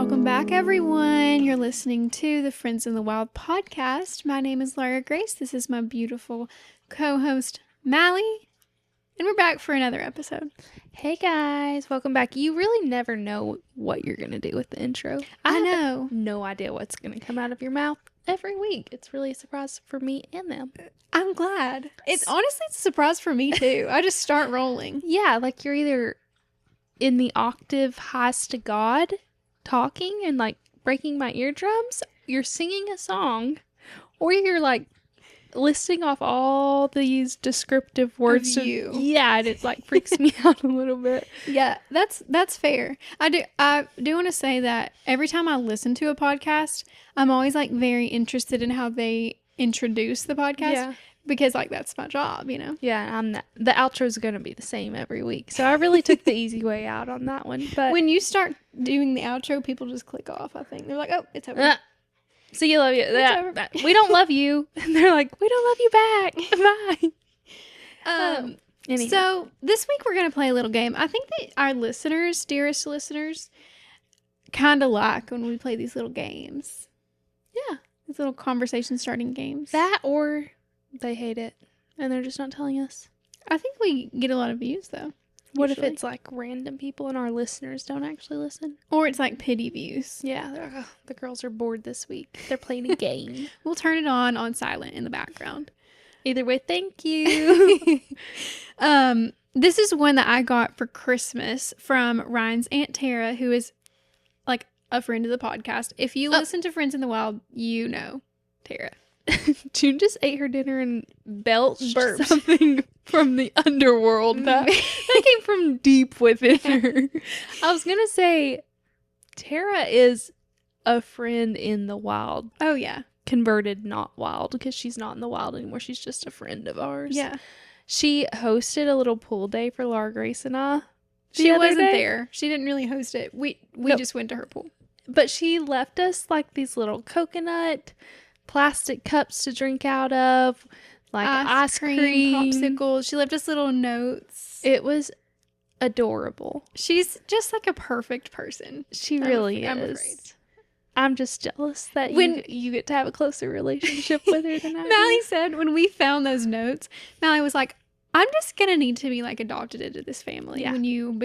Welcome back, everyone. You're listening to the Friends in the Wild podcast. My name is Laura Grace. This is my beautiful co-host, Mallie. And we're back for another episode. Hey guys, welcome back. You really never know what you're going to do with the intro. I know. No idea what's going to come out of your mouth every week. It's really a surprise for me and them. I'm glad. It's honestly a surprise for me too. I just start rolling. Yeah, like you're either in the octave highest to God talking and like breaking my eardrums, you're singing a song, or you're like listing off all these descriptive words of you. Yeah, and it like freaks me out a little bit. Yeah, that's fair. I do want to say that every time I listen to a podcast, I'm always like very interested in how they introduce the podcast. Yeah. Because, like, that's my job, you know? Yeah, the outro is going to be the same every week. So I really took the easy way out on that one. But when you start doing the outro, people just click off, I think. They're like, oh, it's over. See you, love you. We don't love you. And they're like, we don't love you back. Bye. Anyhow. So this week we're going to play a little game. I think that our listeners, dearest listeners, kind of like when we play these little games. Yeah. These little conversation starting games. That or they hate it and they're just not telling us. I think we get a lot of views though. What usually. if it's like random people and our listeners don't actually listen? Or it's like pity views. Yeah, they're like, oh, the girls are bored this week. They're playing a game. We'll turn it on silent in the background. Either way, thank you. This is one that I got for Christmas from Ryan's Aunt Tara, who is like a friend of the podcast. If you listen to Friends in the Wild, you know Tara. June just ate her dinner and belched something from the underworld that came from deep within her. I was gonna say Tara is a friend in the wild. Oh yeah, converted not wild, because she's not in the wild anymore. She's just a friend of ours. Yeah, she hosted a little pool day for Laura Grace and I. She wasn't there. She didn't really host it. We just went to her pool, but she left us like these little coconut plastic cups to drink out of, like ice cream, popsicles. She left us little notes. It was adorable. She's just like a perfect person. She really is. I'm afraid. I'm just jealous that you get to have a closer relationship with her than I do. Mallie said when we found those notes, Mallie was like, I'm just gonna need to be like adopted into this family. Yeah. When you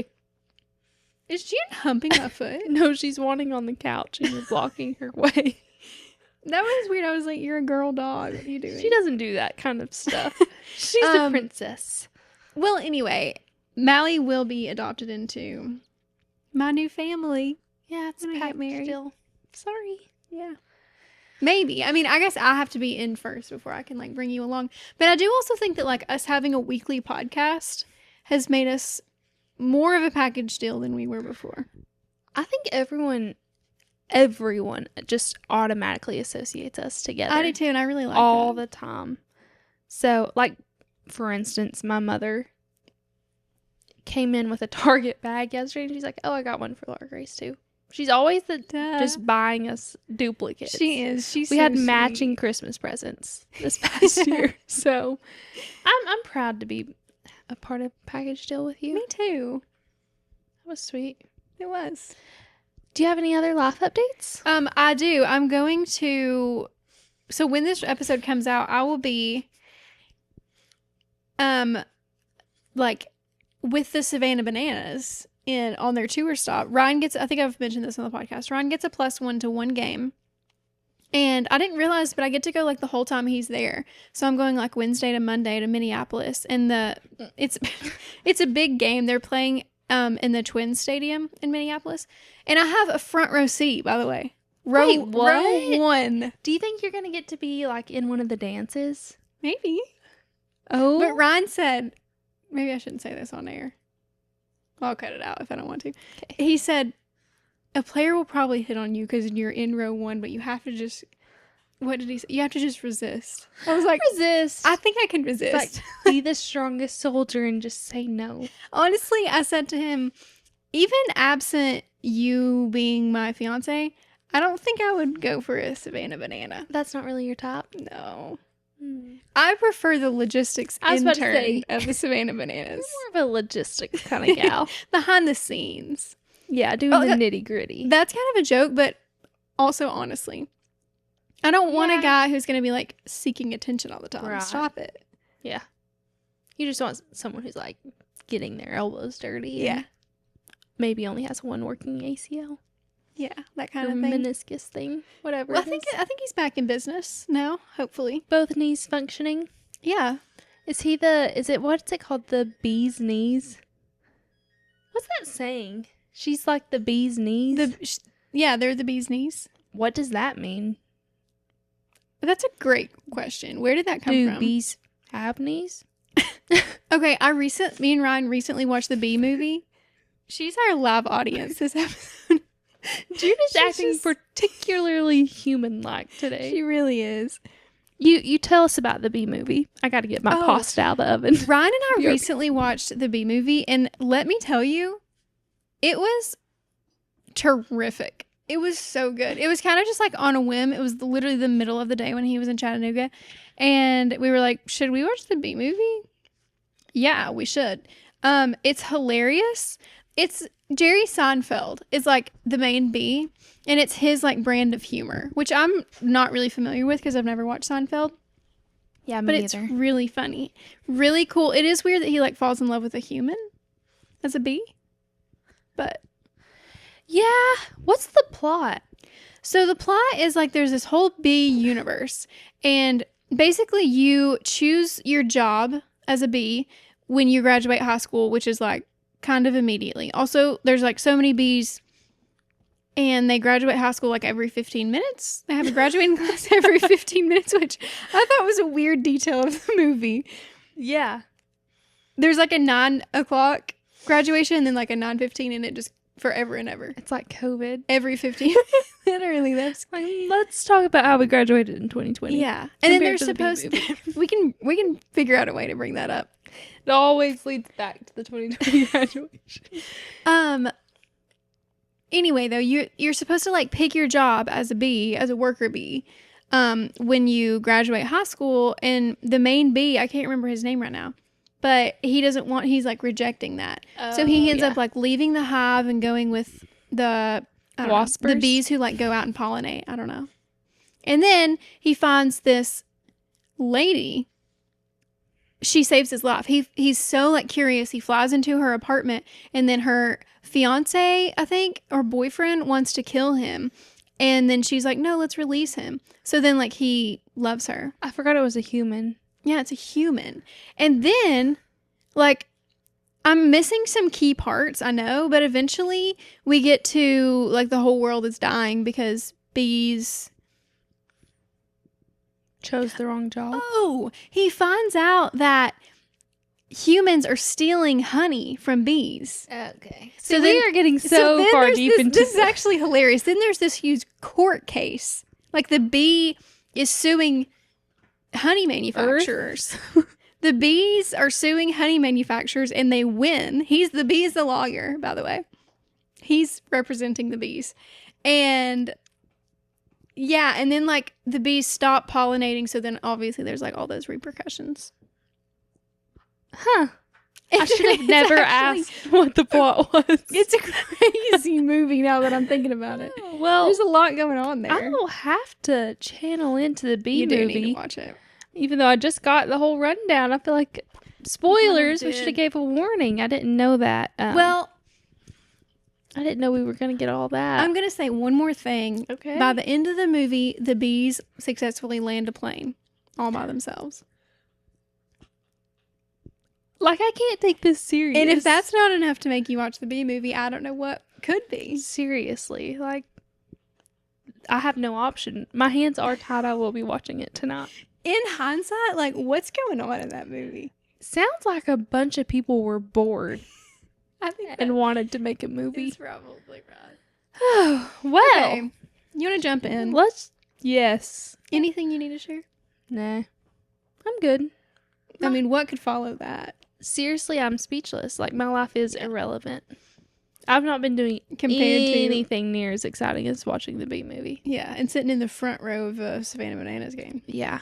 is Jen humping my foot? No, she's wanting on the couch and you're blocking her way. That was weird. I was like, you're a girl dog. What are you doing? She doesn't do that kind of stuff. She's a princess. Well, anyway, Mallie will be adopted into my new family. Yeah, it's when I get married. Still. Sorry. Yeah. Maybe. I mean, I guess I have to be in first before I can, like, bring you along. But I do also think that, like, us having a weekly podcast has made us more of a package deal than we were before. I think everyone just automatically associates us together. I do too, and I really like all the time. So, like, for instance, my mother came in with a Target bag yesterday, and she's like, oh, I got one for Laura Grace too. She's always just buying us duplicates. She is. We had matching Christmas presents this past year. So, I'm proud to be a part of package deal with you. Me too. That was sweet. It was. Do you have any other life updates? I do. I'm going to. So when this episode comes out, I will be, like, with the Savannah Bananas on their tour stop. Ryan gets. I think I've mentioned this on the podcast. Ryan gets a +1 to 1 game, and I didn't realize, but I get to go like the whole time he's there. So I'm going like Wednesday to Monday to Minneapolis, and it's a big game. They're playing in the Twins Stadium in Minneapolis. And I have a front row seat, by the way. Wait, what? Row 1. Do you think you're going to get to be, like, in one of the dances? Maybe. Oh. But Ryan said, maybe I shouldn't say this on air. I'll cut it out if I don't want to. Okay. He said, a player will probably hit on you because you're in row 1, but you have to just, what did he say? You have to just resist. I was like, resist. I think I can resist. Like, be the strongest soldier and just say no. Honestly, I said to him, even absent you being my fiance, I don't think I would go for a Savannah Banana. That's not really your top? No. I prefer the logistics intern of the Savannah Bananas. More of a logistics kind of gal. Behind the scenes. Yeah, doing the nitty gritty. That's kind of a joke, but also honestly, I don't want a guy who's going to be like seeking attention all the time. Right. Stop it. Yeah. You just want someone who's like getting their elbows dirty. Yeah. Maybe only has one working ACL. Yeah, that kind of thing. Meniscus thing, whatever. Well, I think he's back in business now. Hopefully, both knees functioning. Yeah. What's it called? The bee's knees. What's that saying? She's like the bee's knees. Yeah, they're the bee's knees. What does that mean? That's a great question. Where did that come from? Do bees have knees? Okay, me and Ryan recently watched the Bee movie. She's our live audience this episode. Judith's acting particularly human-like today. She really is. You tell us about the Bee movie. I got to get my pasta out of the oven. Ryan and I recently watched the Bee movie, and let me tell you, it was terrific. It was so good. It was kind of just like on a whim. It was literally the middle of the day when he was in Chattanooga, and we were like, should we watch the Bee movie? Yeah, we should. It's hilarious. It's Jerry Seinfeld is like the main bee, and it's his like brand of humor, which I'm not really familiar with because I've never watched Seinfeld. Yeah, me but either. It's really funny, really cool. It is weird that he like falls in love with a human as a bee, but yeah. What's the plot? So the plot is like there's this whole bee universe, and basically you choose your job as a bee when you graduate high school, which is like kind of immediately. Also, there's like so many bees, and they graduate high school like every 15 minutes. They have a graduating class every 15 minutes, which I thought was a weird detail of the movie. Yeah. There's like a 9 o'clock graduation and then like a 9:15, and it just forever and ever. It's like COVID. Every 15 literally. That's like, let's talk about how we graduated in 2020. Yeah. And then they're supposed we can figure out a way to bring that up. It always leads back to the 2020 graduation. Anyway, though, you're supposed to like pick your job as a bee, as a worker bee, when you graduate high school. And the main bee, I can't remember his name right now, but he's like rejecting that. So he ends up like leaving the hive and going with the bees who like go out and pollinate. I don't know. And then he finds this lady. She saves his life. He's so like curious. He flies into her apartment, and then her fiance, I think, or boyfriend wants to kill him. And then she's like, no, let's release him. So then like he loves her. I forgot it was a human. Yeah, it's a human. And then like I'm missing some key parts, I know, but eventually we get to like the whole world is dying because bees chose the wrong job. Oh, he finds out that humans are stealing honey from bees. Okay. So we are getting so far deep into this. Is actually hilarious. Then there's this huge court case. Like the bee is suing honey manufacturers. The bees are suing honey manufacturers and they win. The bee is the lawyer, by the way. He's representing the bees. And yeah, and then like the bees stop pollinating, so then obviously there's like all those repercussions. Huh. I should have never asked what the plot was. It's a crazy movie now that I'm thinking about it. Well, there's a lot going on there. I will have to channel into the Bee movie. You do need to watch it. Even though I just got the whole rundown, I feel like spoilers. We should have gave a warning. I didn't know that. Well, I didn't know we were going to get all that. I'm going to say one more thing. Okay. By the end of the movie, the bees successfully land a plane all by themselves. Like, I can't take this serious. And if that's not enough to make you watch the Bee movie, I don't know what could be. Seriously. Like, I have no option. My hands are tied. I will be watching it tonight. In hindsight, like, what's going on in that movie? Sounds like a bunch of people were bored. I think and wanted to make a movie. That's probably right. Oh, well. Okay. You want to jump in? Yes. Anything you need to share? Nah. I'm good. I mean, what could follow that? Seriously, I'm speechless. Like, my life is irrelevant. I've not been doing anything near as exciting as watching the Bee movie. Yeah, and sitting in the front row of a Savannah Bananas game. Yeah.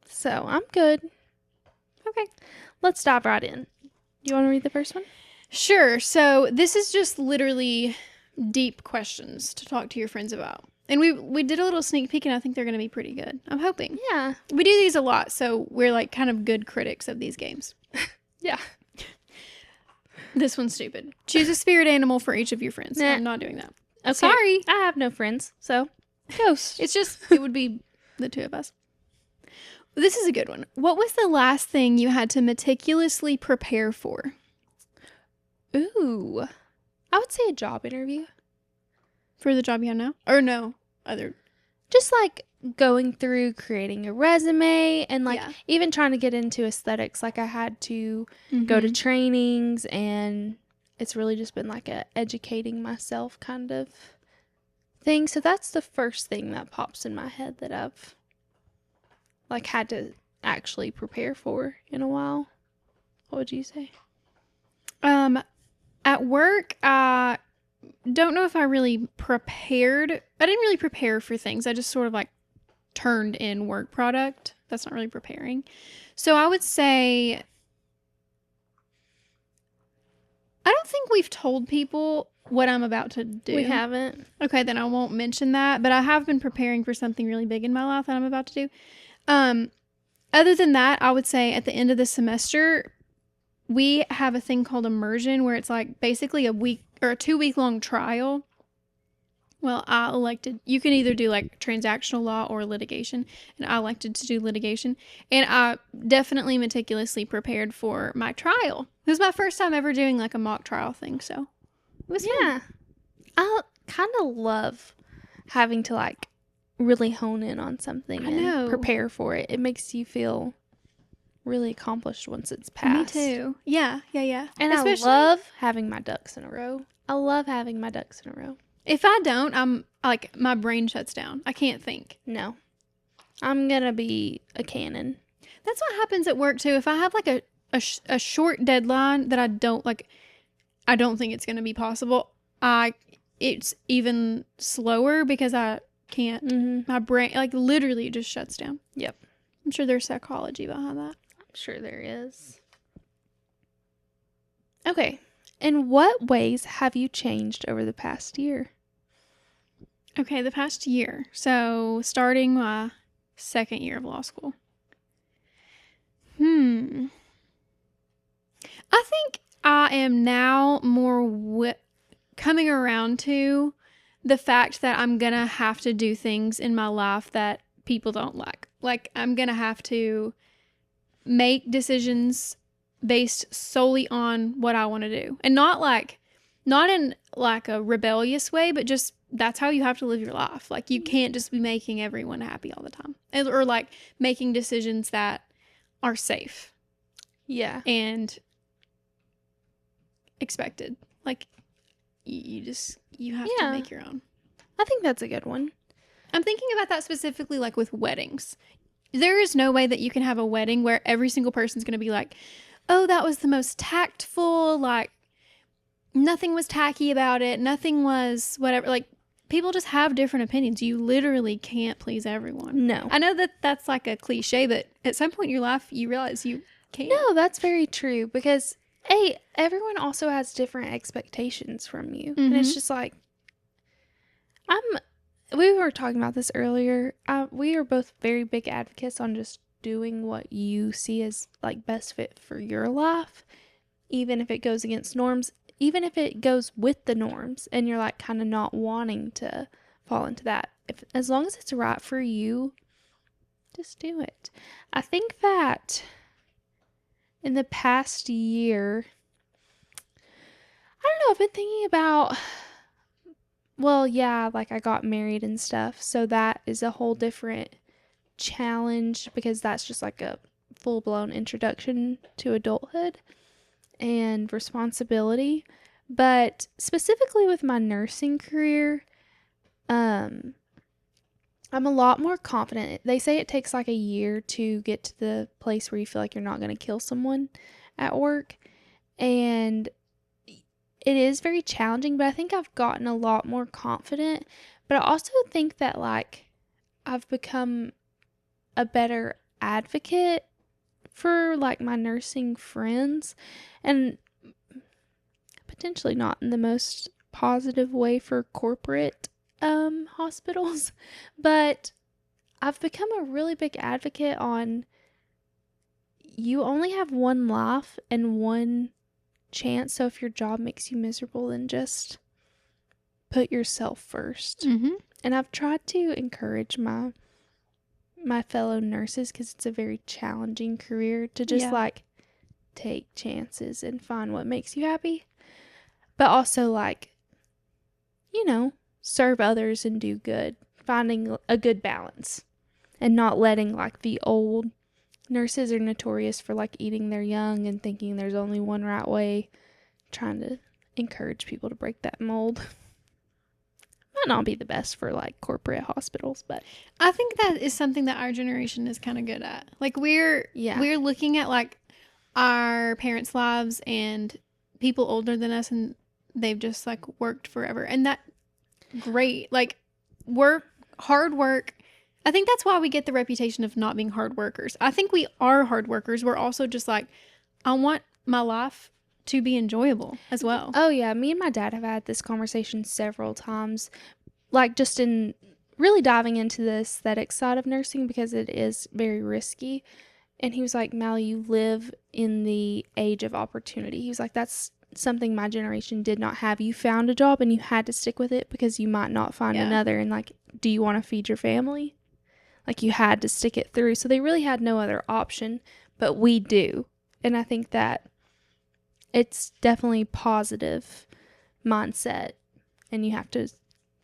So, I'm good. Okay. Let's dive right in. You want to read the first one? Sure. So this is just literally deep questions to talk to your friends about. And we did a little sneak peek, and I think they're going to be pretty good. I'm hoping. Yeah. We do these a lot, so we're like kind of good critics of these games. Yeah. This one's stupid. Choose a spirit animal for each of your friends. Nah. I'm not doing that. Okay. Sorry. I have no friends, so ghost. It would be the two of us. This is a good one. What was the last thing you had to meticulously prepare for? Ooh. I would say a job interview. For the job you have now? Or no, other. Just like going through creating a resume and like Yeah. even trying to get into aesthetics. Like I had to Mm-hmm. go to trainings, and it's really just been like a educating myself kind of thing. So that's the first thing that pops in my head that I've like had to actually prepare for in a while. What would you say? At work, I don't know if I really prepared. I didn't really prepare for things. I just sort of like turned in work product. That's not really preparing. So I would say, I don't think we've told people what I'm about to do. We haven't. Okay, then I won't mention that, but I have been preparing for something really big in my life that I'm about to do. Other than that, I would say at the end of the semester, we have a thing called immersion, where it's like basically a week or a 2-week long trial. Well, I elected, you can either do like transactional law or litigation, and I elected to do litigation. And I definitely meticulously prepared for my trial. It was my first time ever doing like a mock trial thing, so it was fun. Yeah. I kind of love having to like really hone in on something I and know. prepare for it. It makes you feel really accomplished once it's passed. Me too. Yeah. And especially, I love having my ducks in a row. I love having my ducks in a row. if I don't, I'm like, my brain shuts down. I can't think. No. I'm going to be a cannon. That's what happens at work too. If I have like a short deadline that I don't think it's going to be possible, it's even slower because I can't. Mm-hmm. My brain like literally just shuts down. Yep. I'm sure there's psychology behind that. I'm sure there is. Okay. In what ways have you changed over the past year? Okay, the past year. So starting my second year of law school. I think I am now more coming around to the fact that I'm going to have to do things in my life that people don't like. Like, I'm going to have to make decisions based solely on what I want to do. And not in like a rebellious way, but just that's how you have to live your life. Like, you can't just be making everyone happy all the time. Or like making decisions that are safe. Yeah. And expected. Like, you have to make your own. I think that's a good one. I'm thinking about that specifically like with weddings. There is no way that you can have a wedding where every single person's going to be like, oh, that was the most tactful, like nothing was tacky about it, nothing was whatever. Like, people just have different opinions. You literally can't please everyone. No. I know that that's like a cliche, but at some point in your life, you realize you can't. No, that's very true because everyone also has different expectations from you. And it's just like, we were talking about this earlier. We are both very big advocates on just doing what you see as like best fit for your life, even if it goes against norms, even if it goes with the norms and you're like kind of not wanting to fall into that. As long as it's right for you, just do it. I think that in the past year, I don't know, I've been thinking about, well, yeah, like I got married and stuff. So that is a whole different challenge because that's just like a full-blown introduction to adulthood and responsibility. But specifically with my nursing career, I'm a lot more confident. They say it takes like a year to get to the place where you feel like you're not going to kill someone at work. And it is very challenging, but I think I've gotten a lot more confident. But I also think that like I've become a better advocate for like my nursing friends. And potentially not in the most positive way for corporate hospitals, but I've become a really big advocate on you only have one life and one chance. So if your job makes you miserable, then just put yourself first. Mm-hmm. And I've tried to encourage my fellow nurses, because it's a very challenging career, to just like take chances and find what makes you happy, but also like, you know, serve others and do good, finding a good balance and not letting like the old nurses are notorious for like eating their young and thinking there's only one right way, trying to encourage people to break that mold. Might not be the best for like corporate hospitals, but I think that is something that our generation is kind of good at. Like we're looking at like our parents' lives and people older than us, and they've just like worked forever, and that great. Like hard work. I think that's why we get the reputation of not being hard workers. I think we are hard workers. We're also just like, I want my life to be enjoyable as well. Oh yeah, me and my dad have had this conversation several times, like just in really diving into the aesthetic side of nursing, because it is very risky. And he was like, Mallie, you live in the age of opportunity. He was like, that's something my generation did not have. You found a job and you had to stick with it because you might not find another. And like, do you want to feed your family? Like, you had to stick it through. So they really had no other option, but we do. And I think that it's definitely positive mindset, and you have to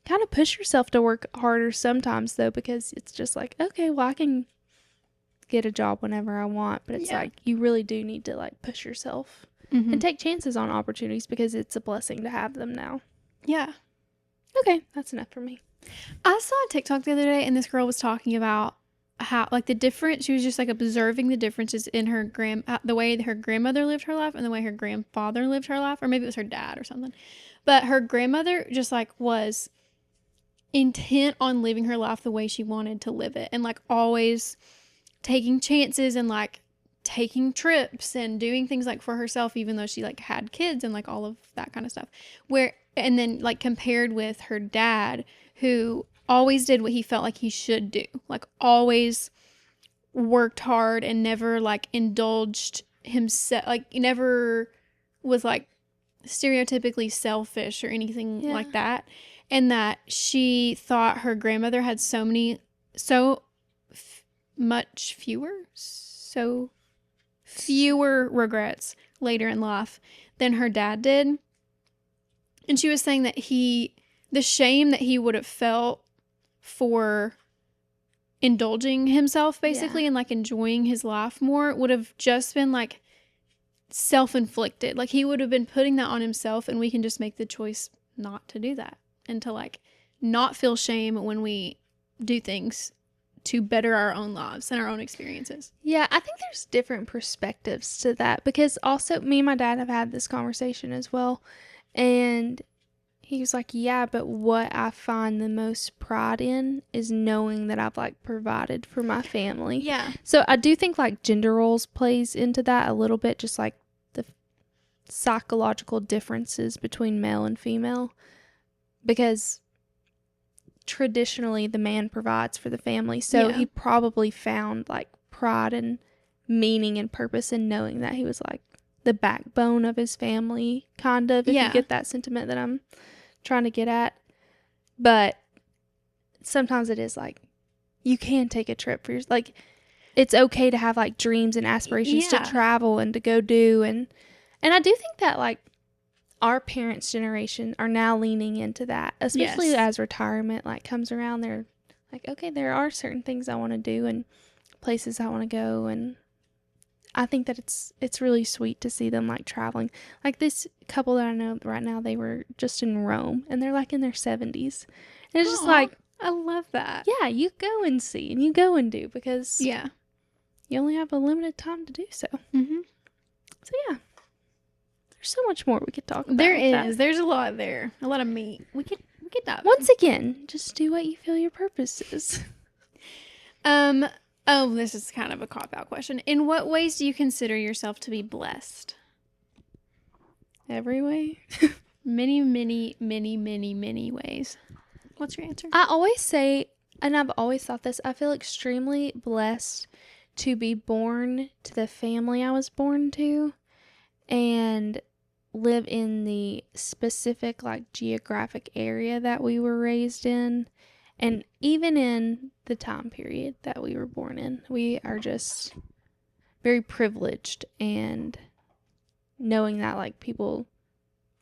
kind of push yourself to work harder sometimes, though, because it's just like, okay, well, I can get a job whenever I want, but it's like you really do need to like push yourself and take chances on opportunities, because it's a blessing to have them now. Yeah. Okay, that's enough for me. I saw a TikTok the other day, and this girl was talking about how like the difference. She was just like observing the differences in her the way her grandmother lived her life and the way her grandfather lived her life, or maybe it was her dad or something. But her grandmother just like was intent on living her life the way she wanted to live it, and like always taking chances and like taking trips and doing things like for herself, even though she like had kids and like all of that kind of stuff. And then like compared with her dad, who always did what he felt like he should do, like always worked hard and never like indulged himself, like never was like stereotypically selfish or anything like that. And that she thought her grandmother had so fewer regrets later in life than her dad did. And she was saying that the shame that he would have felt for indulging himself basically and like enjoying his life more would have just been like self-inflicted. Like he would have been putting that on himself, and we can just make the choice not to do that and to like not feel shame when we do things to better our own lives and our own experiences. Yeah, I think there's different perspectives to that, because also me and my dad have had this conversation as well, and he was like, yeah, but what I find the most pride in is knowing that I've like provided for my family. Yeah. So I do think like gender roles plays into that a little bit, just like the psychological differences between male and female, because traditionally the man provides for the family, so he probably found like pride and meaning and purpose in knowing that he was like the backbone of his family, kind of, if you get that sentiment that I'm trying to get at. But sometimes it is like you can take a trip for your, like it's okay to have like dreams and aspirations to travel and to go do, and I do think that like our parents' generation are now leaning into that, especially as retirement like comes around. They're like, okay, there are certain things I want to do and places I want to go, and I think that it's really sweet to see them like traveling. Like this couple that I know right now, they were just in Rome, and they're like in their 70s. And it's just like, I love that. Yeah, you go and see and you go and do, because you only have a limited time to do so. Mm-hmm. So yeah. So much more we could talk about. There is. There's a lot there. A lot of meat. We could dive. Once again, just do what you feel your purpose is. Oh, this is kind of a cop-out question. In what ways do you consider yourself to be blessed? Every way. Many, many, many, many, many ways. What's your answer? I always say, and I've always thought this, I feel extremely blessed to be born to the family I was born to and live in the specific like geographic area that we were raised in, and even in the time period that we were born in. We are just very privileged, and knowing that like people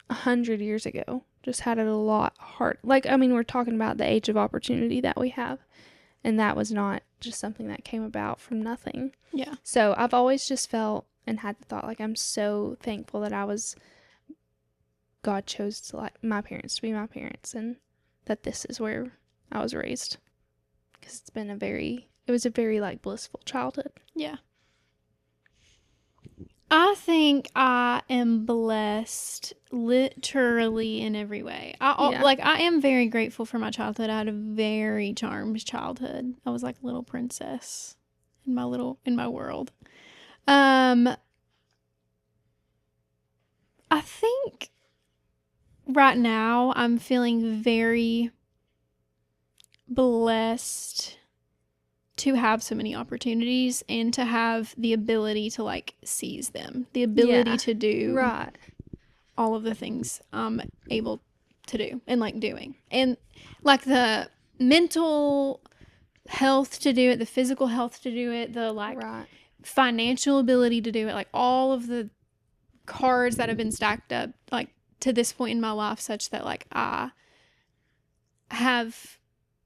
100 years ago just had it a lot hard. Like, I mean, we're talking about the age of opportunity that we have, and that was not just something that came about from nothing. Yeah. So I've always just felt and had the thought, like, I'm so thankful that God chose to, like, my parents to be my parents, and that this is where I was raised. Because it was a very, like, blissful childhood. Yeah. I think I am blessed literally in every way. I am very grateful for my childhood. I had a very charmed childhood. I was like a little princess in my world. I think right now I'm feeling very blessed to have so many opportunities and to have the ability to like seize them, the ability to do all of the things I'm able to do and like doing, and like the mental health to do it, the physical health to do it, the like financial ability to do it, like all of the cards that have been stacked up like to this point in my life, such that like I have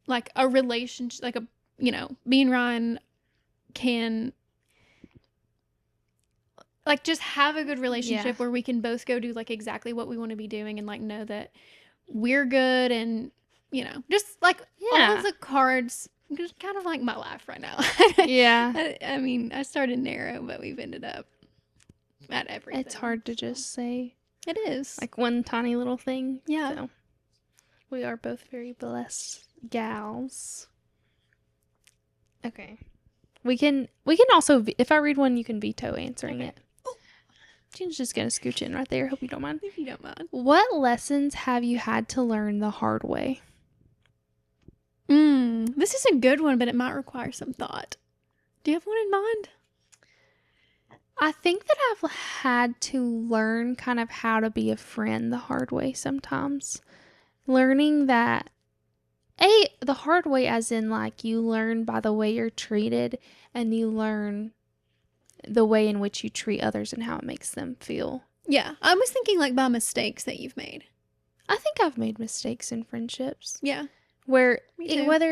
like a relationship, like me and Ryan can like just have a good relationship where we can both go do like exactly what we want to be doing, and like know that we're good, and just like all of the cards, just kind of like my life right now. I mean, I started narrow, but we've ended up at everything. It's hard to just say. It is. Like one tiny little thing. Yeah. So we are both very blessed gals. Okay. We can also, if I read one, you can veto answering it. She's just going to scooch in right there. Hope you don't mind. If you don't mind. What lessons have you had to learn the hard way? This is a good one, but it might require some thought. Do you have one in mind? I think that I've had to learn kind of how to be a friend the hard way sometimes. Learning that, the hard way as in like you learn by the way you're treated, and you learn the way in which you treat others and how it makes them feel. Yeah. I was thinking like by mistakes that you've made. I think I've made mistakes in friendships. Yeah. Whether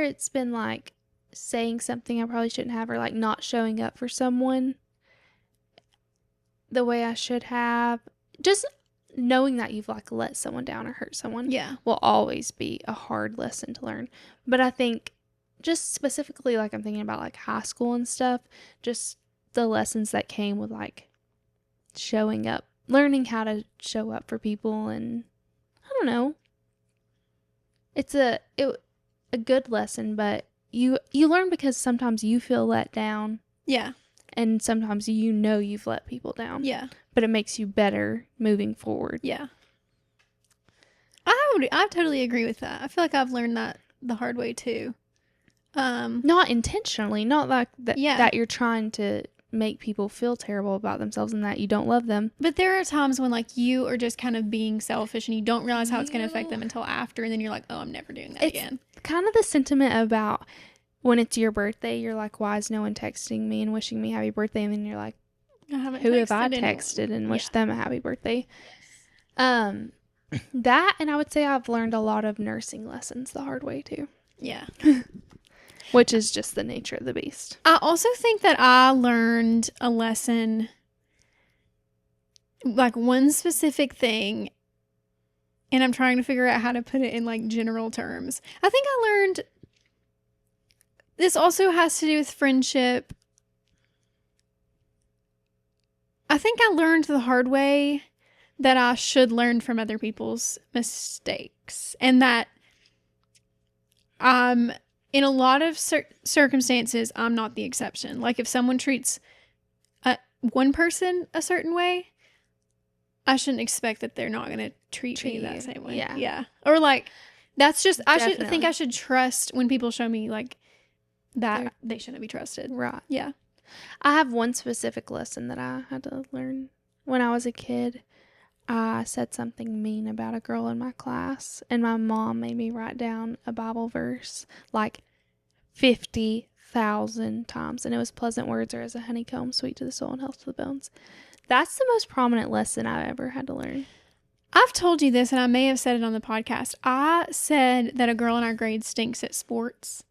it's been like saying something I probably shouldn't have, or like not showing up for someone the way I should have. Just knowing that you've like let someone down or hurt someone will always be a hard lesson to learn. But I think just specifically, like I'm thinking about like high school and stuff, just the lessons that came with like showing up, learning how to show up for people, and I don't know. It's a good lesson, but you learn because sometimes you feel let down. Yeah. And sometimes you've let people down. Yeah. But it makes you better moving forward. Yeah. I totally agree with that. I feel like I've learned that the hard way too. Not intentionally, not like that, that you're trying to make people feel terrible about themselves and that you don't love them. But there are times when like you are just kind of being selfish and you don't realize how it's going to affect them until after, and then you're like, oh, I'm never doing that again. Kind of the sentiment about when it's your birthday, you're like, why is no one texting me and wishing me happy birthday? And then you're like, who have I texted and wished them a happy birthday? That, and I would say I've learned a lot of nursing lessons the hard way too. Yeah. Which is just the nature of the beast. I also think that I learned a lesson, like one specific thing, and I'm trying to figure out how to put it in like general terms. I think I learned, this also has to do with friendship. I think I learned the hard way that I should learn from other people's mistakes, and that in a lot of circumstances, I'm not the exception. Like if someone treats one person a certain way, I shouldn't expect that they're not going to treat me that you. same way. Yeah. Yeah. Or like, that's just, I should think Definitely. I should trust when people show me like that they shouldn't be trusted. Right. Yeah. I have one specific lesson that I had to learn when I was a kid. I said something mean about a girl in my class, and my mom made me write down a Bible verse like 50,000 times, and it was pleasant words are as a honeycomb, sweet to the soul and health to the bones. That's the most prominent lesson I've ever had to learn. I've told you this, and I may have said it on the podcast. I said that a girl in our grade stinks at sports.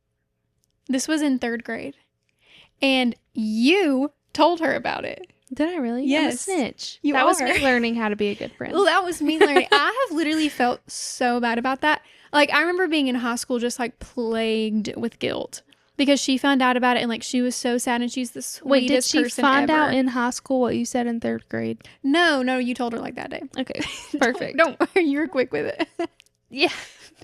This was in 3rd grade. And you told her about it. Did I really? Yes. I'm a snitch. You that was are. me learning how to be a good friend. Well, that was me learning. I have literally felt so bad about that. Like, I remember being in high school just, like, plagued with guilt. Because she found out about it, and, like, she was so sad, and she's the sweetest Wait, did she person find ever. out in high school what you said in 3rd grade? No, you told her, like, that day. Okay, perfect. Don't worry, you were quick with it. Yeah.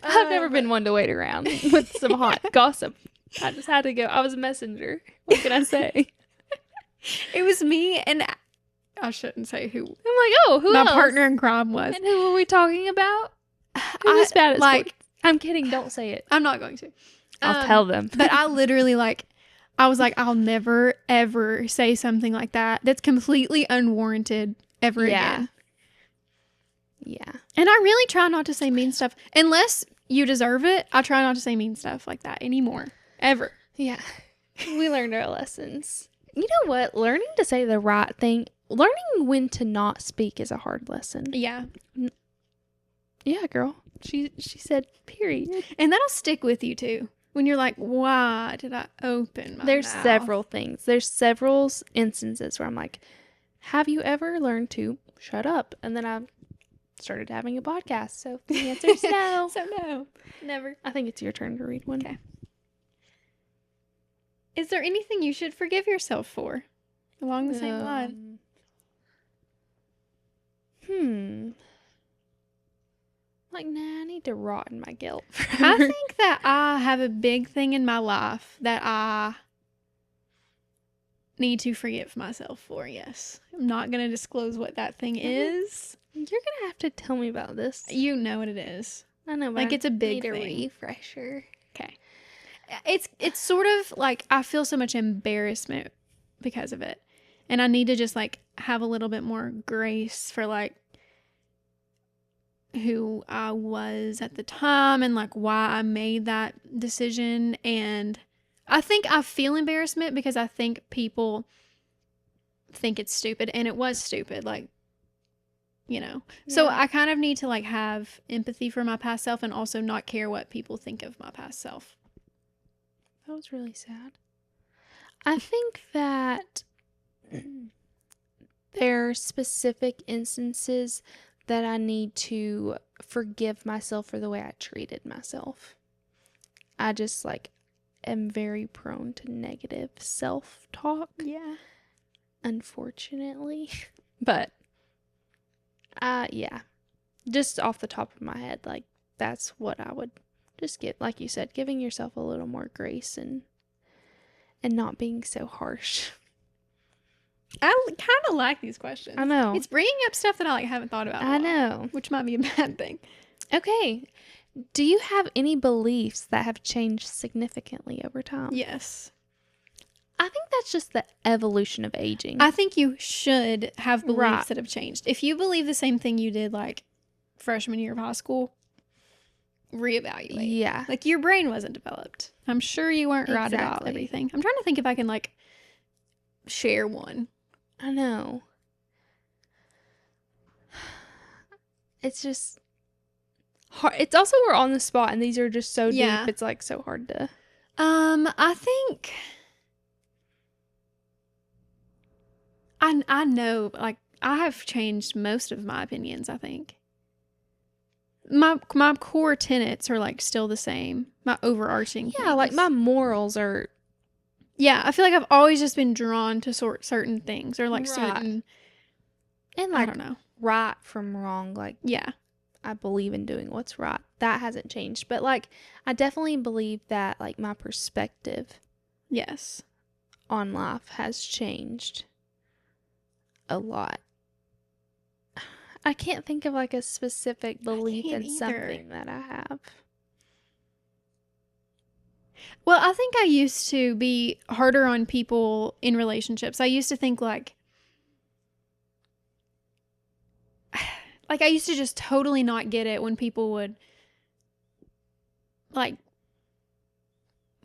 I've never been one to wait around with some hot gossip. I just had to go. I was a messenger. What can I say? It was me, and I shouldn't say who I'm like, oh, who my else? partner in crime was. And who were we talking about? Who was bad at sports? I'm kidding. Don't say it. I'm not going to. I'll tell them. But I literally, like, I was like, I'll never, ever say something like that. That's completely unwarranted ever again. Yeah. And I really try not to say mean stuff. Unless you deserve it, I try not to say mean stuff like that anymore. Ever. Yeah. We learned our lessons. You know what? Learning to say the right thing, learning when to not speak is a hard lesson. Yeah. Yeah, girl. She said, period. And that'll stick with you, too. When you're like, why did I open my There's mouth? several things. There's several instances where I'm like, have you ever learned to shut up? And then I started having a podcast. So the answer is no. So no. Never. I think it's your turn to read one. Okay. Is there anything you should forgive yourself for? Along the same line. Like, nah, I need to rot in my guilt. I think that I have a big thing in my life that I need to forgive myself for, yes. I'm not going to disclose what that thing is. You're going to have to tell me about this. You know what it is. I know, but Like, it's a big need thing. a refresher. Okay. It's sort of like I feel so much embarrassment because of it. And I need to just, like, have a little bit more grace for, like, who I was at the time and, like, why I made that decision. And I think I feel embarrassment because I think people think it's stupid, and it was stupid, like, you know. Yeah. So I kind of need to, like, have empathy for my past self and also not care what people think of my past self. That was really sad. I think that there are specific instances that I need to forgive myself for the way I treated myself. I just, like, am very prone to negative self-talk. Yeah. Unfortunately. But, yeah. Just off the top of my head, like, that's what I would just give. Like you said, giving yourself a little more grace and not being so harsh. I kind of like these questions. I know. It's bringing up stuff that I, like, haven't thought about. I know. Which might be a bad thing. Okay. Do you have any beliefs that have changed significantly over time? Yes. I think that's just the evolution of aging. I think you should have beliefs Right. that have changed. If you believe the same thing you did, like, freshman year of high school, reevaluate. Yeah. Like, your brain wasn't developed. I'm sure you weren't right about Exactly. everything. I'm trying to think if I can, like, share one. I know. It's just hard. It's also we're on the spot and these are just so Yeah. deep. It's, like, so hard to. I think I know, like, I have changed most of my opinions, I think. My core tenets are, like, still the same. My overarching Yeah, like, things. my morals are. Yeah, I feel like I've always just been drawn to certain things or, like, Right. certain, And, I like, don't know. right from wrong. Like, Yeah. I believe in doing what's right. That hasn't changed. But, like, I definitely believe that, like, my perspective Yes. on life has changed a lot. I can't think of like a specific belief can't in either. something that I have. Well, I think I used to be harder on people in relationships. I used to think like I used to just totally not get it when people would like,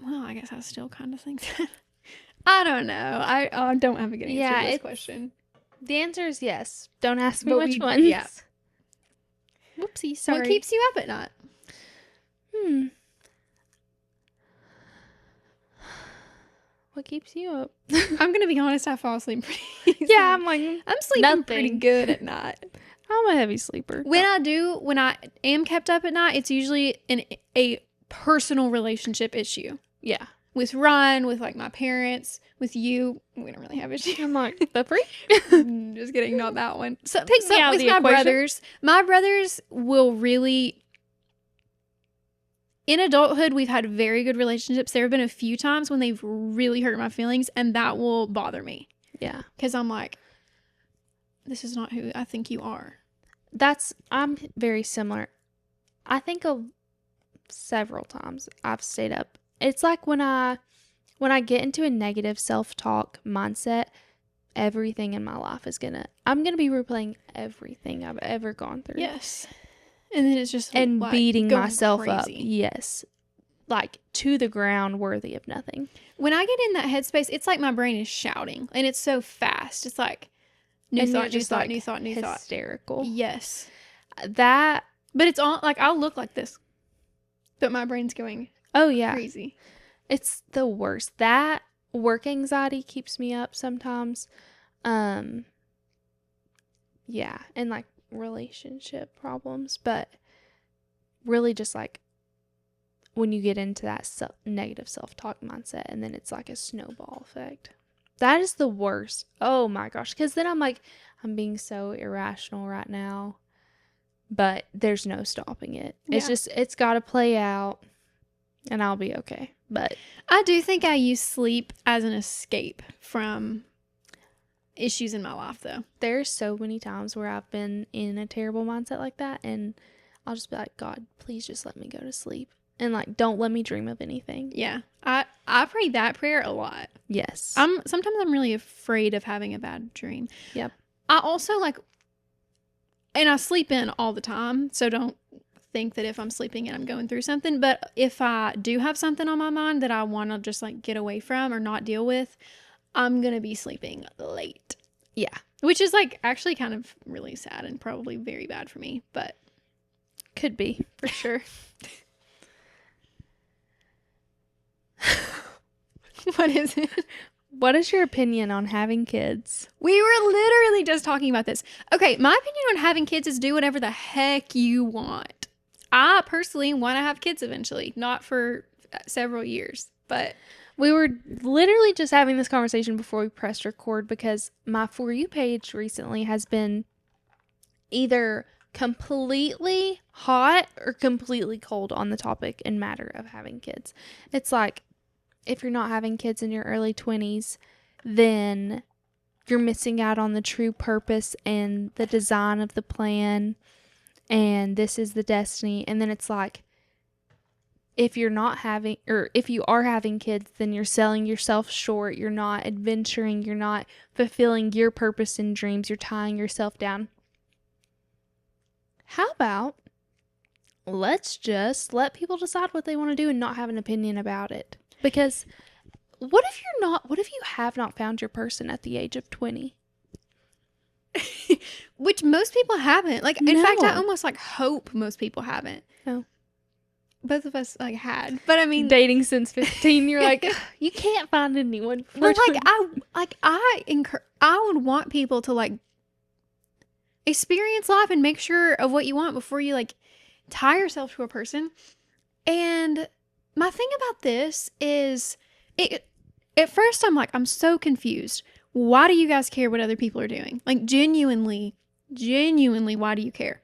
well, I guess I still kind of think that. I don't know. I don't have a good answer to this question. The answer is yes. Don't ask me But which we- ones. yeah. Whoopsie, sorry. What keeps you up at night? What keeps you up? I'm going to be honest, I fall asleep pretty easy. Yeah, I'm like, I'm sleeping pretty nothing. good at night. I'm a heavy sleeper. When I am kept up at night, it's usually a personal relationship issue. Yeah. With Ryan, with like my parents, with you. We don't really have issues. I'm like, the freak? Just kidding, not that one. So, Take me out of with the my equation. brothers, my brothers will really. In adulthood, we've had very good relationships. There have been a few times when they've really hurt my feelings, and that will bother me. Yeah. Because I'm like, this is not who I think you are. I'm very similar. I think of several times I've stayed up. It's like when I get into a negative self-talk mindset, everything in my life I'm gonna be replaying everything I've ever gone through. Yes. And then it's just And like, beating going myself up. crazy. Yes. Like to the ground, worthy of nothing. When I get in that headspace, it's like my brain is shouting, and it's so fast. It's like new And thought, you're new just, thought, like, new thought, new thought. Hysterical. Yes. That, But it's all like I'll look like this, but my brain's going oh yeah. crazy. It's the worst. That work anxiety keeps me up sometimes. Yeah, and like relationship problems, but really just like when you get into that negative self-talk mindset, and then it's like a snowball effect. That is the worst. Oh my gosh, because then I'm like, I'm being so irrational right now, but there's no stopping it. It's Yeah. just, it's got to play out, and I'll be okay. But I do think I use sleep as an escape from issues in my life, though. there's so many times where I've been in a terrible mindset like that, and I'll just be like, God, please just let me go to sleep, and like, don't let me dream of anything. Yeah, I pray that prayer a lot. Yes. Sometimes I'm really afraid of having a bad dream. Yep. I also like, and I sleep in all the time, so don't think that if I'm sleeping in, I'm going through something. But if I do have something on my mind that I want to just like get away from or not deal with, I'm gonna be sleeping late. Yeah. Which is like actually kind of really sad and probably very bad for me, but Could be, for sure. what is it? What is your opinion on having kids? We were literally just talking about this. Okay, my opinion on having kids is do whatever the heck you want. I personally want to have kids eventually, not for several years, but We were literally just having this conversation before we pressed record, because my For You page recently has been either completely hot or completely cold on the topic and matter of having kids. It's like, if you're not having kids in your early 20s, then you're missing out on the true purpose and the design of the plan, and this is the destiny. And then it's like, if you're not having, or if you are having kids, then you're selling yourself short. You're not adventuring. You're not fulfilling your purpose and dreams. You're tying yourself down. How about let's just let people decide what they want to do and not have an opinion about it? Because what if you have not found your person at the age of 20? which most people haven't. Like, in fact, I No. almost like hope most people haven't. No. Both of us like had, but I mean, Dating since 15, you're like, you can't find anyone. but I would want people to like experience life and make sure of what you want before you like tie yourself to a person. And my thing about this is, at first I'm like, I'm so confused. Why do you guys care what other people are doing? Like, genuinely, why do you care?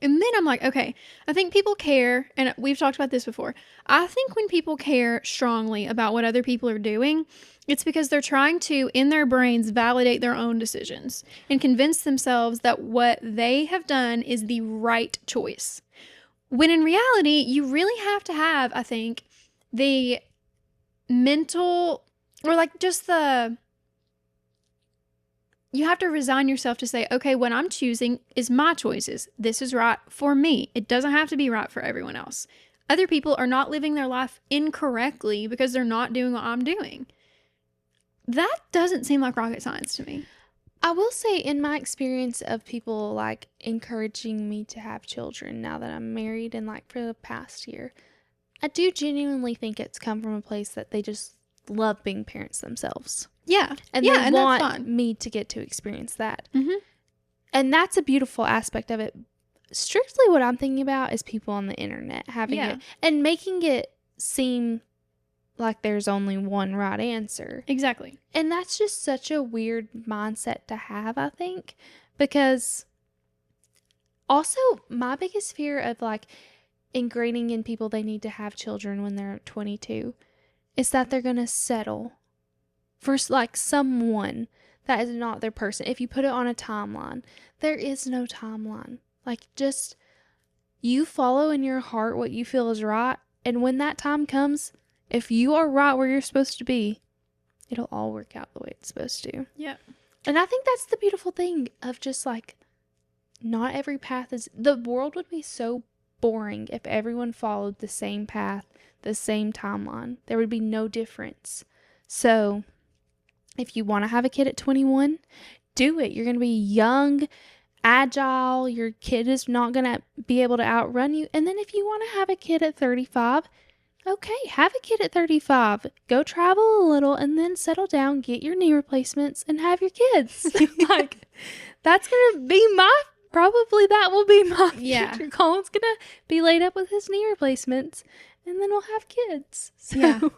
And then I'm like, okay, I think people care, and we've talked about this before. I think when people care strongly about what other people are doing, it's because they're trying to, in their brains, validate their own decisions and convince themselves that what they have done is the right choice. When in reality, you really have to have, I think, the mental, or like just the, you have to resign yourself to say, okay, what I'm choosing is my choices. This is right for me. It doesn't have to be right for everyone else. Other people are not living their life incorrectly because they're not doing what I'm doing. That doesn't seem like rocket science to me. I will say, in my experience of people like encouraging me to have children now that I'm married and like for the past year, I do genuinely think it's come from a place that they just love being parents themselves. Yeah. And yeah, they and want that's fine. me to get to experience that. Mm-hmm. And that's a beautiful aspect of it. Strictly what I'm thinking about is people on the internet having it and making it seem like there's only one right answer. Exactly. And that's just such a weird mindset to have, I think, because also my biggest fear of like ingraining in people they need to have children when they're 22 is that they're going to settle for like someone that is not their person. If you put it on a timeline, there is no timeline. Like, just you follow in your heart what you feel is right. And when that time comes, if you are right where you're supposed to be, it'll all work out the way it's supposed to. Yeah. And I think that's the beautiful thing of just like, not every path is, the world would be so boring if everyone followed the same path, the same timeline. There would be no difference. So if you want to have a kid at 21, do it. You're going to be young, agile. Your kid is not going to be able to outrun you. And then if you want to have a kid at 35, okay, have a kid at 35. Go travel a little and then settle down, get your knee replacements, and have your kids. Like, that's going to be probably that will be my future. Colin's going to be laid up with his knee replacements, and then we'll have kids. So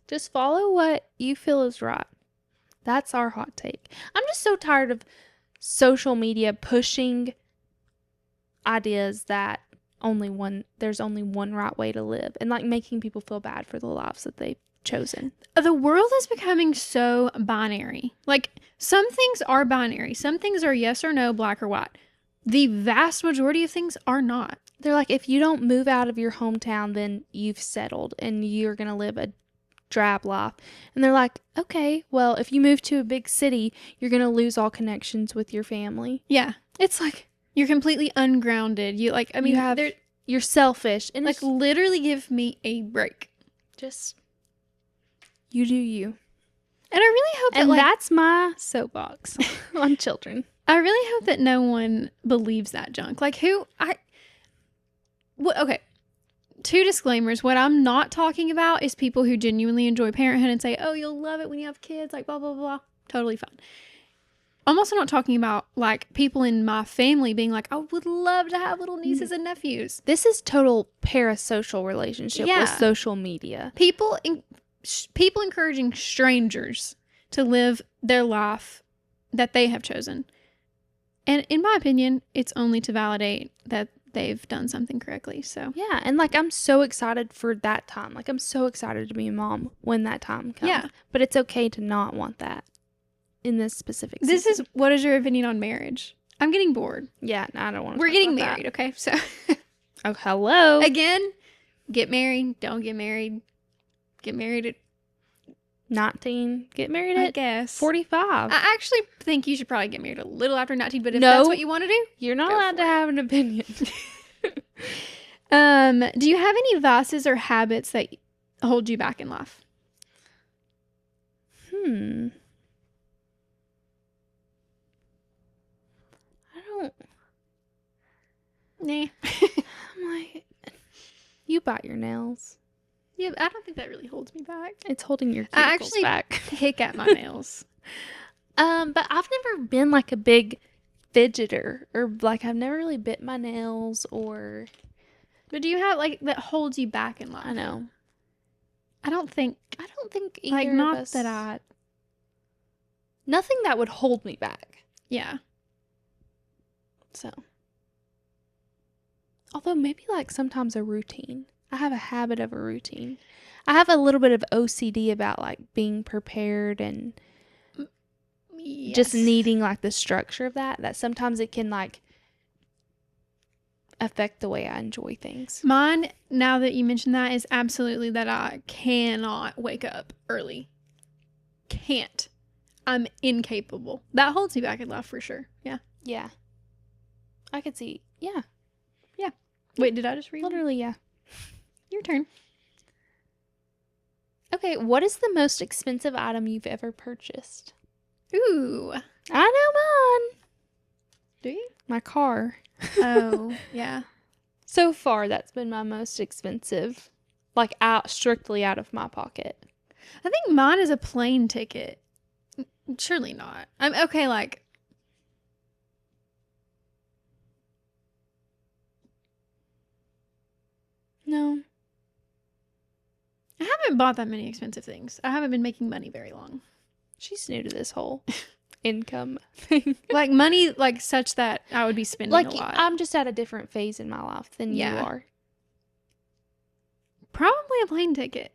just follow what you feel is right. That's our hot take. I'm just so tired of social media pushing ideas that there's only one right way to live, and like making people feel bad for the lives that they've chosen. The world is becoming so binary. Like, some things are binary. Some things are yes or no, black or white. The vast majority of things are not. They're like, if you don't move out of your hometown, then you've settled and you're going to live a drab life. And they're like, okay, well, if you move to a big city, you're going to lose all connections with your family. Yeah. It's like, you're completely ungrounded. You like, I mean, you're selfish. And like, literally give me a break. Just, you do you. And I really hope that, and that's my soapbox on children. I really hope that no one believes that junk. Like, okay. 2 disclaimers. What I'm not talking about is people who genuinely enjoy parenthood and say, oh, you'll love it when you have kids, like blah, blah, blah. Totally fine. I'm also not talking about like people in my family being like, I would love to have little nieces and nephews. This is total parasocial relationship with social media. People encouraging strangers to live their life that they have chosen. And in my opinion, it's only to validate that they've done something correctly. So yeah, and like, I'm so excited for that time. Like, I'm so excited to be a mom when that time comes. Yeah. But it's okay to not want that in this specific season. What is your opinion on marriage? I'm getting bored. Yeah, no, I don't want to. We're getting married, okay? So oh, hello. Again, get married, don't get married. Get married at 19. Get married at, I guess, 45. I actually think you should probably get married a little after 19, but if that's what you want to do, you're not allowed to have an opinion. Do you have any vices or habits that hold you back in life? I don't. Nah. I'm like, you bite your nails. Yeah, I don't think that really holds me back. It's holding your cuticles I actually back. Pick at my nails. But I've never been like a big fidgeter, or like I've never really bit my nails or. But do you have like that holds you back in life? I know. I don't think either like, of not us. that Nothing that would hold me back. Yeah. So. Although maybe like sometimes a routine. I have a habit of a routine. I have a little bit of OCD about like being prepared and just needing like the structure of that sometimes it can like affect the way I enjoy things. Mine, now that you mentioned that, is absolutely that I cannot wake up early. Can't. I'm incapable. That holds me back in life for sure. Yeah. Yeah. I could see. Yeah. Yeah. Wait, did I just read? Literally, yeah. Your turn. Okay, what is the most expensive item you've ever purchased? Ooh. I know mine. Do you? My car. Oh, yeah. So far, that's been my most expensive. Like, strictly out of my pocket. I think mine is a plane ticket. Surely not. I'm okay, like. No. I haven't bought that many expensive things. I haven't been making money very long. She's new to this whole income thing. Like money, like such that I would be spending like, a lot. I'm just at a different phase in my life than you are. Probably a plane ticket.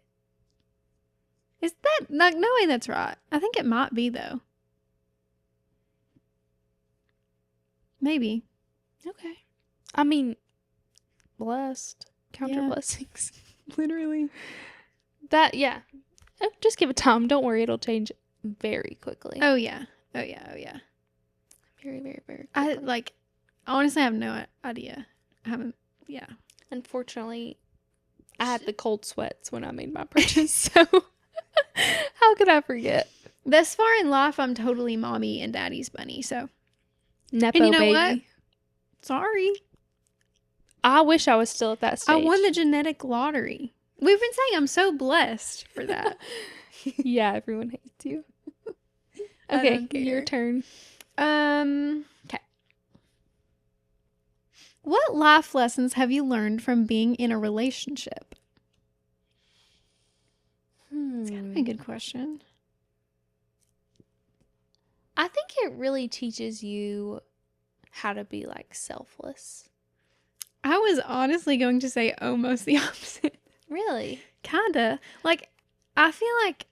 Is that, like, no way that's right. I think it might be, though. Maybe. Okay. I mean, blessed. Count your Yeah. blessings. Literally. That, yeah. Just give it time. Don't worry. It'll change very quickly. Oh, yeah. Oh, yeah. Oh, yeah. Very, very, very quickly. Honestly, I have no idea. I haven't, yeah. Unfortunately, I had the cold sweats when I made my purchase, so how could I forget? This far in life, I'm totally mommy and daddy's bunny, so. Nepo and you know baby. what? Sorry. I wish I was still at that stage. I won the genetic lottery. We've been saying I'm so blessed for that. Yeah, everyone hates you. Okay, your turn. Okay. What life lessons have you learned from being in a relationship? It's kind of a good question. I think it really teaches you how to be like selfless. I was honestly going to say almost the opposite. Really? Kinda. Like, I feel like.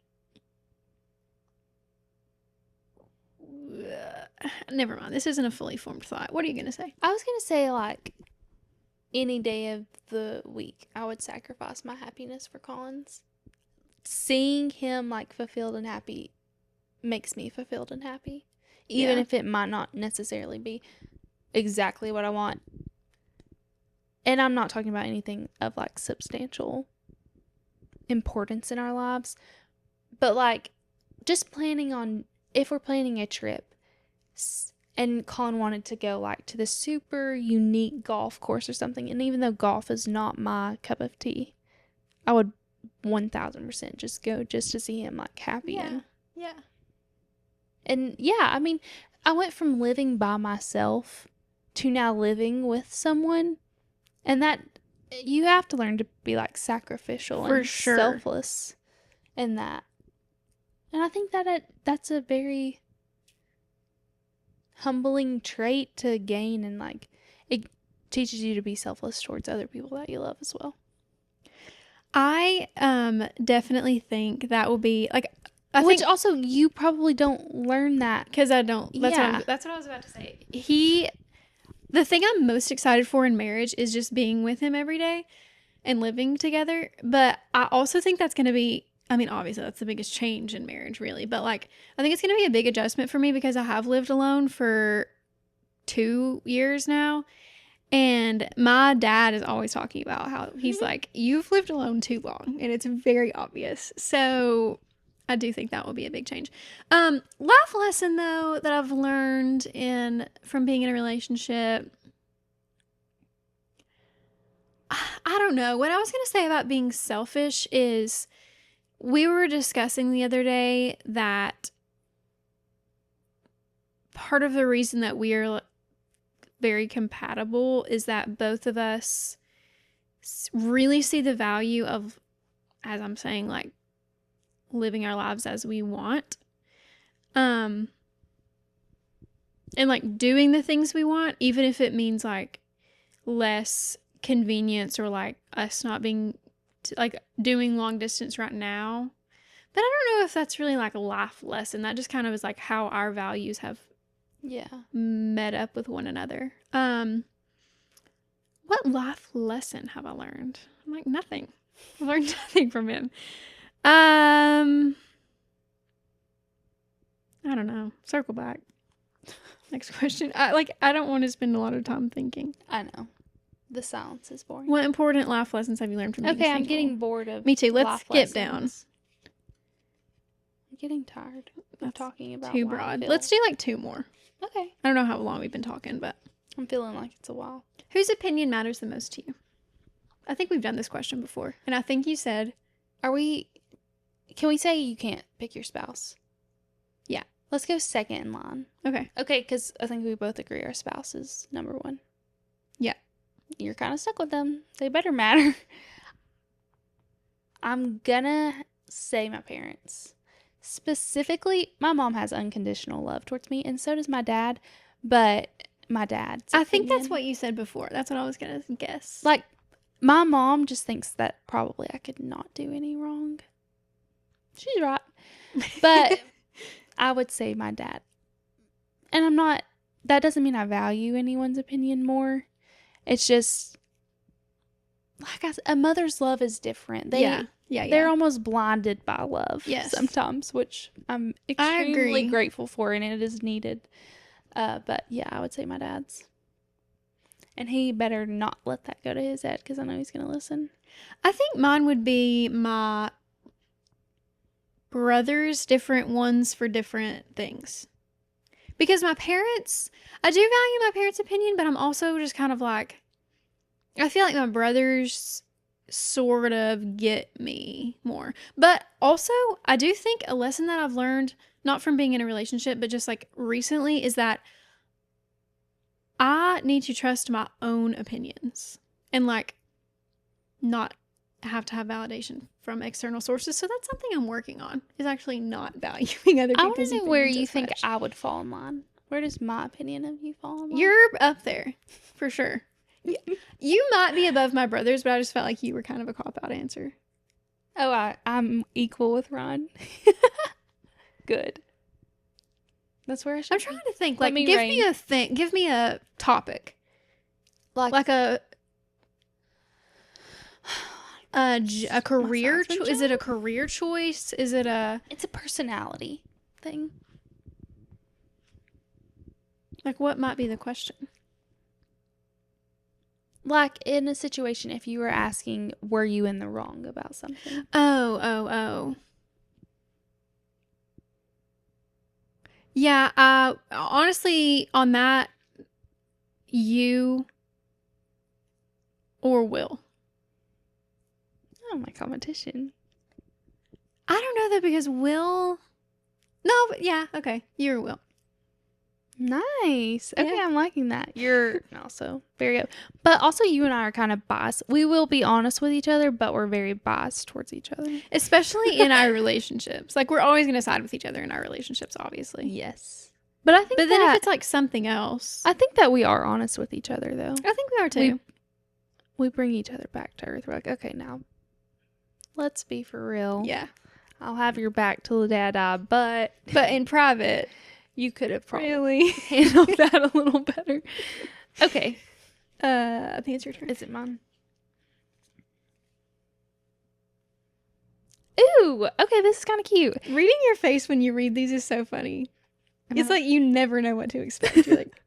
Never mind. This isn't a fully formed thought. What are you going to say? I was going to say, like, any day of the week, I would sacrifice my happiness for Colin's. Seeing him, like, fulfilled and happy makes me fulfilled and happy. Even if it might not necessarily be exactly what I want. And I'm not talking about anything of, like, substantial importance in our lives. But, like, just planning on, if we're planning a trip, and Colin wanted to go, like, to this super unique golf course or something, and even though golf is not my cup of tea, I would 1000% just go just to see him, like, happy. Yeah. And, yeah, I mean, I went from living by myself to now living with someone, and that, you have to learn to be, like, sacrificial For and sure. selfless in that. And I think that that's a very humbling trait to gain, and like it teaches you to be selfless towards other people that you love as well. I definitely think that will be like, which also you probably don't learn that because I don't. That's what I was about to say. The thing I'm most excited for in marriage is just being with him every day and living together. But I also think that's going to be, I mean, obviously that's the biggest change in marriage, really. But like, I think it's going to be a big adjustment for me because I have lived alone for 2 years now. And my dad is always talking about how he's like, you've lived alone too long. And it's very obvious. So I do think that will be a big change. Life lesson, though, that I've learned from being in a relationship. I don't know. What I was going to say about being selfish is we were discussing the other day that part of the reason that we are very compatible is that both of us really see the value of, as I'm saying, like living our lives as we want. And like doing the things we want, even if it means like less convenience or like us not being like doing long distance right now. But I don't know if that's really like a life lesson. That just kind of is like how our values have met up with one another. What life lesson have I learned? I'm like, nothing. I learned nothing from him. I don't know. Circle back. Next question. I don't want to spend a lot of time thinking. I know. The silence is boring. What important life lessons have you learned from being Okay, I'm single? getting bored of Me too. Let's life skip lessons. down. I'm getting tired of talking about too why I broad. feel. Let's do like 2 more. Okay. I don't know how long we've been talking, but I'm feeling like it's a while. whose opinion matters the most to you? I think we've done this question before, and I think you said, Can we say you can't pick your spouse? Yeah. Let's go second in line. Okay. Okay, because I think we both agree our spouse is number 1. Yeah. You're kind of stuck with them. They better matter. I'm gonna say my parents. Specifically, my mom has unconditional love towards me, and so does my dad. But my dad's I think that's opinion- what you said before. That's what I was going to guess. Like, my mom just thinks that probably I could not do any wrong. She's right. But I would say my dad. And that doesn't mean I value anyone's opinion more. It's just, like a mother's love is different. They're almost blinded by love sometimes, which I'm extremely grateful for, and it is needed. But yeah, I would say my dad's. And he better not let that go to his head, because I know he's going to listen. I think mine would be my brothers, different ones for different things. Because my parents, I do value my parents' opinion, but I'm also just kind of like, I feel like my brothers sort of get me more. But also, I do think a lesson that I've learned, not from being in a relationship, but just like recently, is that I need to trust my own opinions and like not have to have validation from external sources. So that's something I'm working on, is actually not valuing other people's opinions. I want to know where you think much. I would fall in line. Where does my opinion of you fall in line? You're up there, for sure. You might be above my brothers, but I just felt like you were kind of a cop-out answer. Oh, I'm equal with Ron. Good. That's where I should I'm trying to think. Like, give me a topic. Like a career choice. Is it a career choice? Is it It's a personality thing. Like, what might be the question? Like, in a situation, if you were asking, were you in the wrong about something? Oh. Yeah, honestly, on that, you or Will. Oh, my competition. I don't know, though, because Will... No, but yeah, okay. You or Will. Nice. Okay, Yeah. I'm liking that. You're also very good. But also, you and I are kind of biased. We will be honest with each other, but we're very biased towards each other. Especially in our relationships. Like, we're always going to side with each other in our relationships, obviously. Yes. But I think then if it's like something else... I think that we are honest with each other, though. I think we are, too. We bring each other back to earth. We're like, okay, now, let's be for real. Yeah. I'll have your back till the day I die, but in private... You could have probably handled that a little better. Okay. I think it's your turn. Is it mine? Ooh, okay, this is kind of cute. Reading your face when you read these is so funny. It's like you never know what to expect. You're like,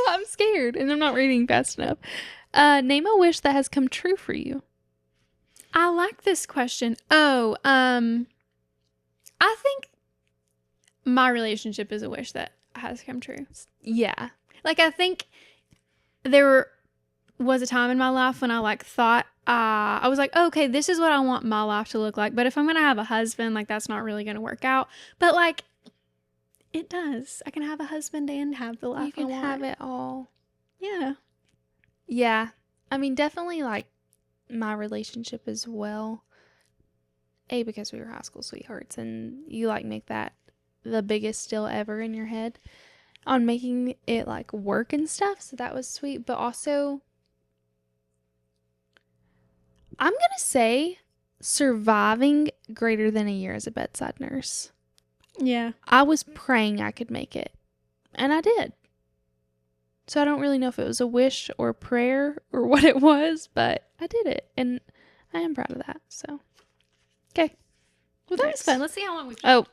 I'm scared and I'm not reading fast enough. Name a wish that has come true for you. I like this question. I think my relationship is a wish that has come true. Yeah. Like, I think there was a time in my life when I like thought, I was like, oh, okay, this is what I want my life to look like. But if I'm going to have a husband, like, that's not really going to work out. But like, it does. I can have a husband and have the life You can I want. have it all. Yeah. Yeah. I mean, definitely like my relationship as well. Because we were high school sweethearts and you like make that the biggest deal ever in your head on making it like work and stuff. So that was sweet. But also I'm going to say surviving greater than a year as a bedside nurse. Yeah. I was praying I could make it, and I did. So I don't really know if it was a wish or a prayer or what it was, but I did it, and I am proud of that. So, okay. Well, that was fun. Let's see how long we've Oh,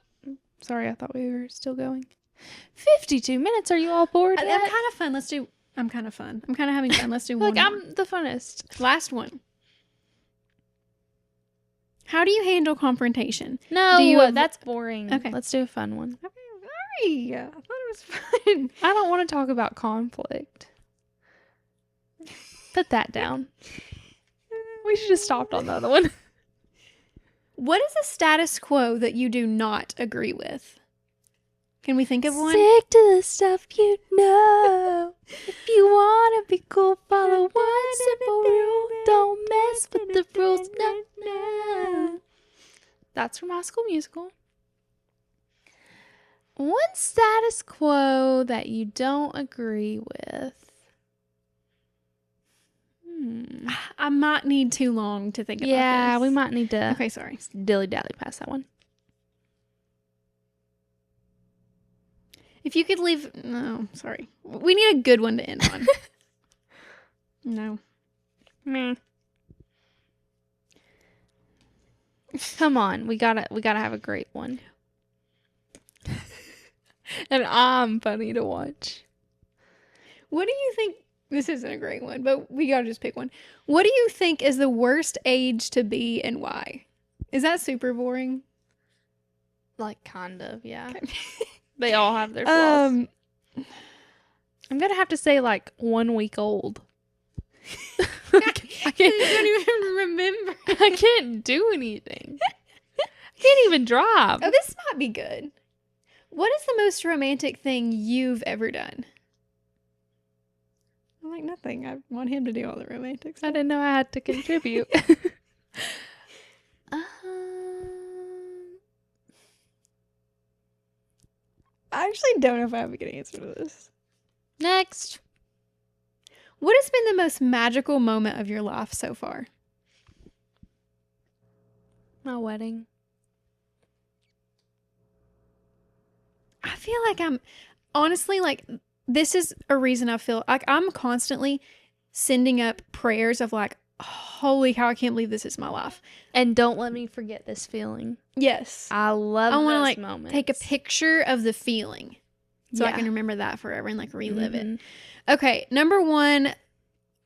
sorry. I thought we were still going. 52 minutes. Are you all bored I'm yet? kind of fun. Let's do... I'm kind of fun. I'm kind of having fun. Let's do one Like, more. I'm the funnest. Last one. How do you handle confrontation? No, that's boring. Okay. Let's do a fun one. Okay, sorry. I thought it was fun. I don't want to talk about conflict. Put that down. We should have stopped on the other one. What is a status quo that you do not agree with? Can we think of one? Stick to the stuff you know. If you want to be cool, follow one simple rule. Don't mess with the rules. No, no. That's from High School Musical. One status quo that you don't agree with. I might need too long to think about this. Yeah, we might need to Okay, sorry. dilly-dally past that one. If you could leave... No, sorry. We need a good one to end on. No. Meh. Come on, we gotta have a great one. And I'm funny to watch. What do you think... This isn't a great one, but we gotta just pick one. What do you think is the worst age to be and why? Is that super boring? Like, kind of, yeah. Okay. They all have their flaws. I'm gonna have to say, like, 1 week old. I can't even remember. I can't do anything. I can't even drive. Oh, this might be good. What is the most romantic thing you've ever done? I'm like, nothing. I want him to do all the romantic stuff. I didn't know I had to contribute. I actually don't know if I have a good answer to this. Next. What has been the most magical moment of your life so far? My wedding. I feel like I'm honestly like this is a reason I feel like I'm constantly sending up prayers of like, holy cow, I can't believe this is my life. And don't let me forget this feeling. Yes. I love those like moments. take a picture of the feeling so I can remember that forever and like relive it. Okay, number 1,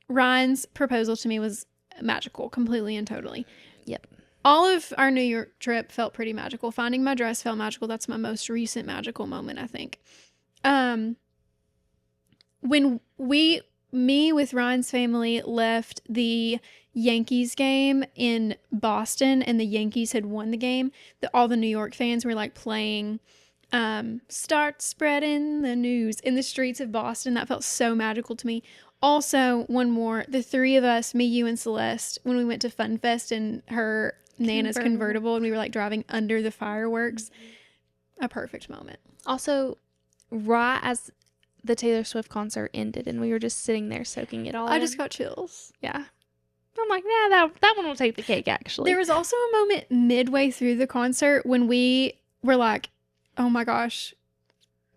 Ryan's proposal to me was magical, completely and totally. Yep. All of our New York trip felt pretty magical. Finding my dress felt magical. That's my most recent magical moment, I think. When me with Ryan's family left the Yankees game in Boston and the Yankees had won the game, all the New York fans were like playing Start Spreading the News in the streets of Boston. That felt so magical to me. Also, one more, the 3 of us, me, you, and Celeste, when we went to Fun Fest in her Nana's convertible and we were like driving under the fireworks, a perfect moment. Also, right as the Taylor Swift concert ended and we were just sitting there soaking it all I in. just got chills. Yeah. I'm like, nah, that one will take the cake, actually. There was also a moment midway through the concert when we were like, oh my gosh,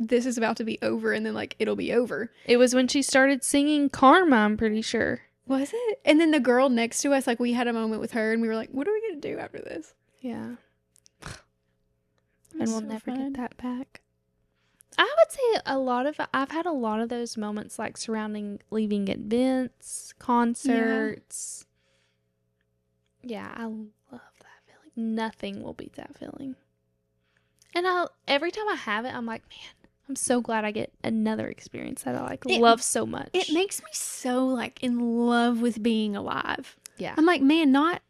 this is about to be over, and then like it'll be over. It was when she started singing Karma, I'm pretty sure. Was it? And then the girl next to us, like we had a moment with her and we were like, what are we going to do after this? Yeah. And was we'll so never fun. get that back. I would say I've had a lot of those moments like surrounding leaving events, concerts. Yeah, I love that feeling. Nothing will beat that feeling. And every time I have it, I'm like, man, I'm so glad I get another experience that I love so much. It makes me so like in love with being alive. Yeah. I'm like, man, not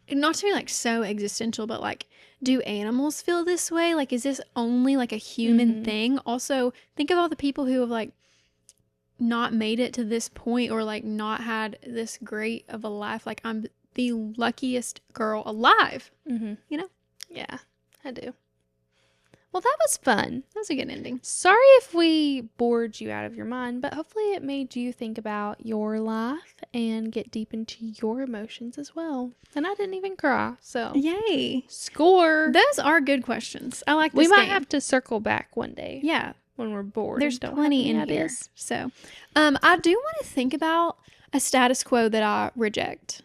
to be like so existential, but like, do animals feel this way? Like, is this only like a human thing? Also, think of all the people who have like not made it to this point or like not had this great of a life. Like, I'm the luckiest girl alive, you know? Yeah, I do. Well, that was fun. That was a good ending. Sorry if we bored you out of your mind, but hopefully it made you think about your life and get deep into your emotions as well. And I didn't even cry, so Yay. score. Those are good questions. I like this We might game. have to circle back one day. Yeah. When we're bored. There's plenty in here. So, I do want to think about a status quo that I reject.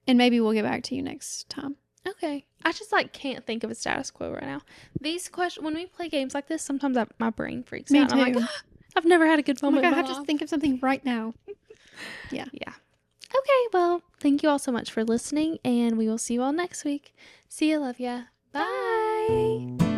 And maybe we'll get back to you next time. Okay. I just can't think of a status quo right now. These questions, when we play games like this, sometimes my brain freaks out. Me I'm too. like, I've never had a good moment. I have to think of something right now. Yeah. Okay. Well, thank you all so much for listening, and we will see you all next week. See you. Love ya. Bye.